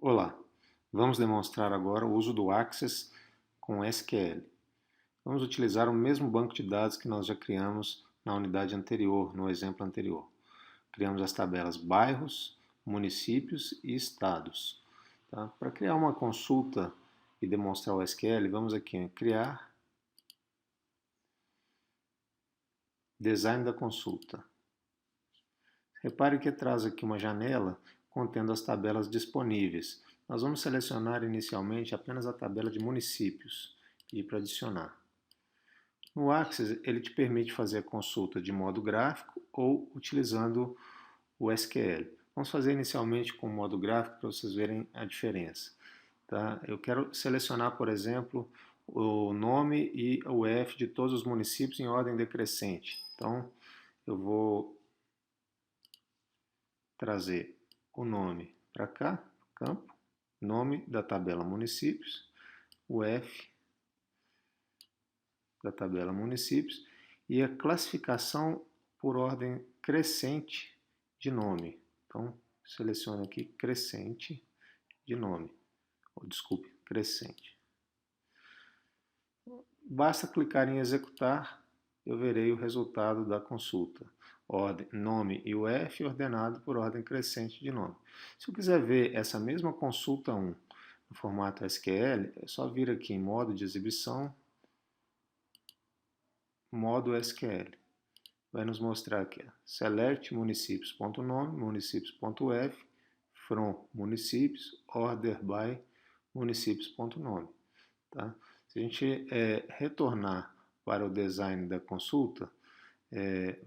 Olá, vamos demonstrar agora o uso do Access com SQL. Vamos utilizar o mesmo banco de dados que nós já criamos na unidade anterior, no exemplo anterior. Criamos as tabelas bairros, municípios e estados. Tá? Para criar uma consulta e demonstrar o SQL, vamos aqui em criar, design da consulta. Repare que traz aqui uma janela contendo as tabelas disponíveis. Nós vamos selecionar inicialmente apenas a tabela de municípios e para adicionar. No Access, ele te permite fazer a consulta de modo gráfico ou utilizando o SQL. Vamos fazer inicialmente com o modo gráfico para vocês verem a diferença. Tá? Eu quero selecionar, por exemplo, o nome e o F de todos os municípios em ordem decrescente. Então, eu vou trazer o nome para cá, campo, nome da tabela municípios, o F da tabela municípios e a classificação por ordem crescente de nome. Então, seleciono aqui crescente de nome, desculpe, crescente. Basta clicar em executar, eu verei o resultado da consulta. Ordem, nome e o F ordenado por ordem crescente de nome. Se eu quiser ver essa mesma consulta 1 no formato SQL, é só vir aqui em modo de exibição, modo SQL. Vai nos mostrar aqui, select municípios.nome, municípios.f, from municípios, order by municípios.nome. Tá? Se a gente retornar para o design da consulta,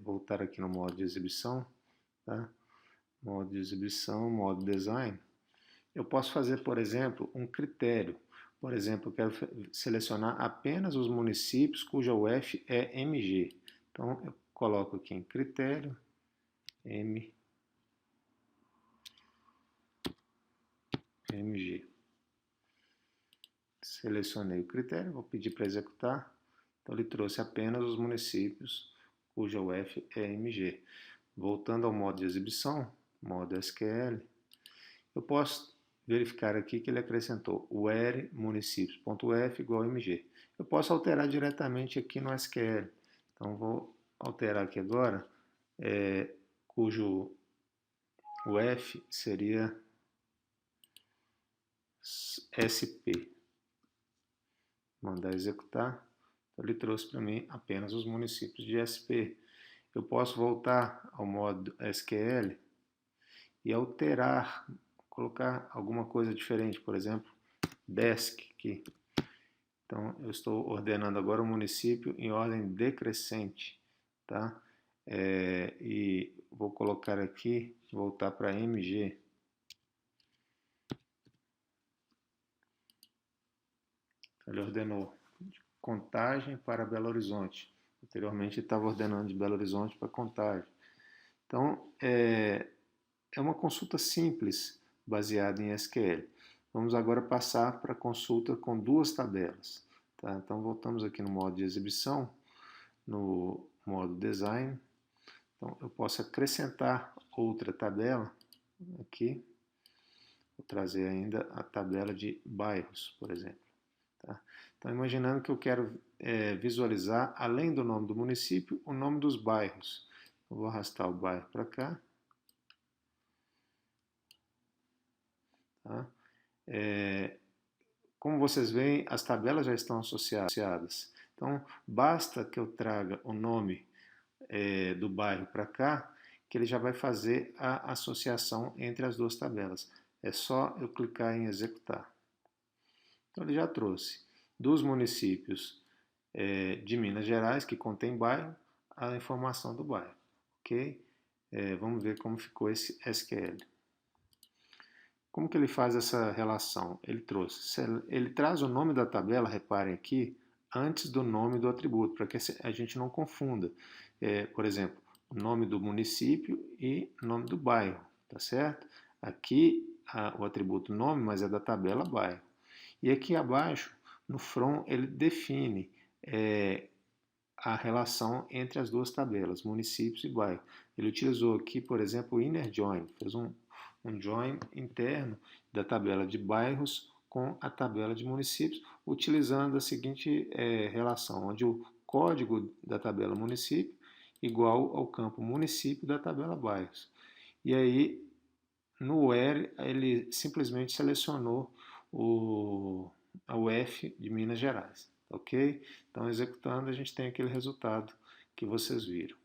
voltar aqui no modo de exibição, tá? Modo de exibição, modo design, eu posso fazer, por exemplo, um critério. Por exemplo, eu quero selecionar apenas os municípios cuja UF é MG. Então, eu coloco aqui em critério, MG. Selecionei o critério, vou pedir para executar. Então, ele trouxe apenas os municípios cuja UF é MG. Voltando ao modo de exibição, modo SQL, eu posso verificar aqui que ele acrescentou where municípios.f igual a mg. Eu posso alterar diretamente aqui no SQL. Então, vou alterar aqui agora, cujo o F seria SP. Mandar executar. Então, ele trouxe para mim apenas os municípios de SP. Eu posso voltar ao modo SQL e alterar, colocar alguma coisa diferente, por exemplo, desk aqui. Então, eu estou ordenando agora o município em ordem decrescente, tá? E vou colocar aqui, voltar para MG. Ele ordenou Contagem para Belo Horizonte. Anteriormente estava ordenando de Belo Horizonte para Contagem. Então, é uma consulta simples, baseada em SQL. Vamos agora passar para a consulta com duas tabelas. Tá? Então, voltamos aqui no modo de exibição, no modo design. Então, eu posso acrescentar outra tabela aqui. Vou trazer ainda a tabela de bairros, por exemplo. Tá? Então, imaginando que eu quero visualizar, além do nome do município, o nome dos bairros. Eu vou arrastar o bairro para cá. Tá? Como vocês veem, as tabelas já estão associadas. Então, basta que eu traga o nome do bairro para cá, que ele já vai fazer a associação entre as duas tabelas. É só eu clicar em executar. Então, ele já trouxe dos municípios de Minas Gerais, que contém bairro, a informação do bairro. Ok? Vamos ver como ficou esse SQL. Como que ele faz essa relação? Ele traz o nome da tabela, reparem aqui, antes do nome do atributo, para que a gente não confunda. Por exemplo, o nome do município e nome do bairro, tá certo? Aqui o atributo nome, mas é da tabela bairro. E aqui abaixo, no from, ele define a relação entre as duas tabelas, municípios e bairro. Ele utilizou aqui, por exemplo, o inner join, fez um join interno da tabela de bairros com a tabela de municípios, utilizando a seguinte relação, onde o código da tabela município igual ao campo município da tabela bairros. E aí, no where, ele simplesmente selecionou a UF de Minas Gerais, ok? Então, executando, a gente tem aquele resultado que vocês viram.